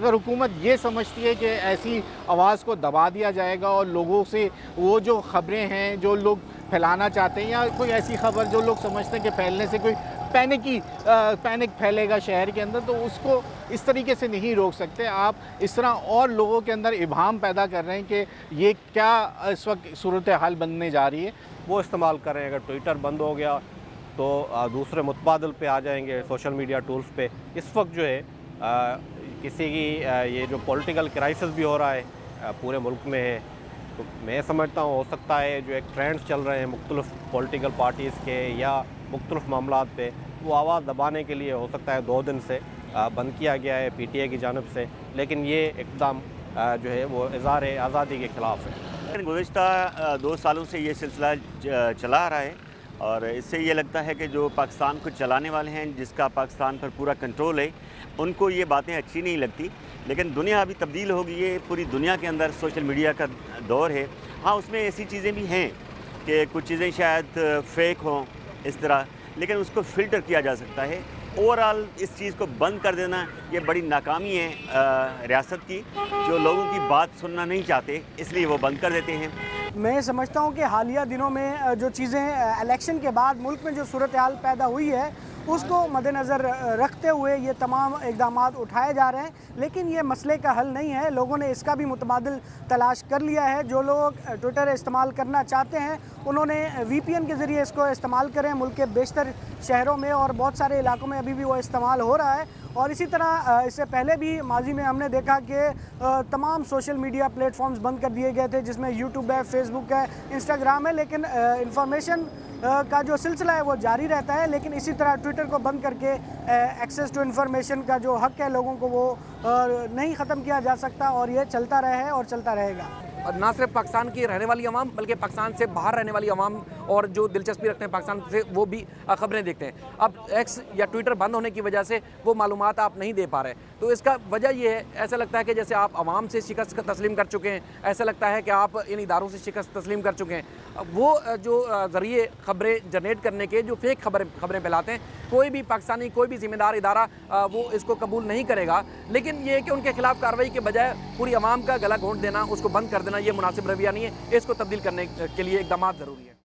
اگر حکومت یہ سمجھتی ہے کہ ایسی آواز کو دبا دیا جائے گا اور لوگوں سے وہ جو خبریں ہیں جو لوگ پھیلانا چاہتے ہیں یا کوئی ایسی خبر جو لوگ سمجھتے ہیں کہ پھیلنے سے کوئی پینک پھیلے گا شہر کے اندر، تو اس کو اس طریقے سے نہیں روک سکتے آپ۔ اس طرح اور لوگوں کے اندر ابہام پیدا کر رہے ہیں کہ یہ کیا اس وقت صورتحال بننے جا رہی ہے۔ وہ استعمال کریں، اگر ٹویٹر بند ہو گیا تو دوسرے متبادل پہ آ جائیں گے، سوشل میڈیا ٹولز پہ۔ اس وقت جو ہے کسی کی یہ جو پولیٹیکل کرائسس بھی ہو رہا ہے پورے ملک میں ہے، تو میں سمجھتا ہوں ہو سکتا ہے جو ایک ٹرینڈز چل رہے ہیں مختلف پولیٹیکل پارٹیز کے یا مختلف معاملات پہ، وہ آواز دبانے کے لیے ہو سکتا ہے 2 دن سے بند کیا گیا ہے پی ٹی آئی کی جانب سے، لیکن یہ اقدام جو ہے وہ اظہار آزادی کے خلاف ہے۔ گزشتہ 2 سالوں سے یہ سلسلہ چلا آ رہا ہے، اور اس سے یہ لگتا ہے کہ جو پاکستان کو چلانے والے ہیں، جس کا پاکستان پر پورا کنٹرول ہے، ان کو یہ باتیں اچھی نہیں لگتی۔ لیکن دنیا ابھی تبدیل ہو گئی ہے، پوری دنیا کے اندر سوشل میڈیا کا دور ہے۔ ہاں، اس میں ایسی چیزیں بھی ہیں کہ کچھ چیزیں شاید فیک ہوں اس طرح، لیکن اس کو فلٹر کیا جا سکتا ہے۔ اوورآل اس چیز کو بند کر دینا یہ بڑی ناکامی ہے ریاست کی، جو لوگوں کی بات سننا نہیں چاہتے، اس لیے وہ بند کر دیتے ہیں۔ میں سمجھتا ہوں کہ حالیہ دنوں میں جو چیزیں الیکشن کے بعد ملک میں جو صورتحال پیدا ہوئی ہے، اس کو مد نظر رکھتے ہوئے یہ تمام اقدامات اٹھائے جا رہے ہیں، لیکن یہ مسئلے کا حل نہیں ہے۔ لوگوں نے اس کا بھی متبادل تلاش کر لیا ہے۔ جو لوگ ٹویٹر استعمال کرنا چاہتے ہیں، انہوں نے وی پی این کے ذریعے اس کو استعمال کریں۔ ملک کے بیشتر شہروں میں اور بہت سارے علاقوں میں ابھی بھی وہ استعمال ہو رہا ہے، اور اسی طرح اس سے پہلے بھی ماضی میں ہم نے دیکھا کہ تمام سوشل میڈیا پلیٹ فارمز بند کر دیے گئے تھے، جس میں یوٹیوب ہے، فیس بک ہے، انسٹاگرام ہے، لیکن انفارمیشن کا جو سلسلہ ہے وہ جاری رہتا ہے۔ لیکن اسی طرح ٹویٹر کو بند کر کے ایکسیس ٹو انفارمیشن کا جو حق ہے لوگوں کو، وہ نہیں ختم کیا جا سکتا، اور یہ چلتا رہا ہے اور چلتا رہے گا۔ اور نہ صرف پاکستان کی رہنے والی عوام بلکہ پاکستان سے باہر رہنے والی عوام اور جو دلچسپی رکھتے ہیں پاکستان سے، وہ بھی خبریں دیکھتے ہیں۔ اب ایکس یا ٹویٹر بند ہونے کی وجہ سے وہ معلومات آپ نہیں دے پا رہے، تو اس کا وجہ یہ ہے، ایسا لگتا ہے کہ جیسے آپ عوام سے شکست تسلیم کر چکے ہیں، ایسا لگتا ہے کہ آپ ان اداروں سے شکست تسلیم کر چکے ہیں۔ وہ جو ذریعے خبریں جنریٹ کرنے کے جو فیک خبریں پھیلاتے ہیں، کوئی بھی پاکستانی، کوئی بھی ذمہ دار ادارہ وہ اس کو قبول نہیں کرے گا، لیکن یہ کہ ان کے خلاف کارروائی کے بجائے پوری عوام کا گلا گھونٹ دینا، اس کو بند کر دینا، یہ مناسب رویہ نہیں ہے۔ اس کو تبدیل کرنے کے لیے اقدامات ضروری ہیں۔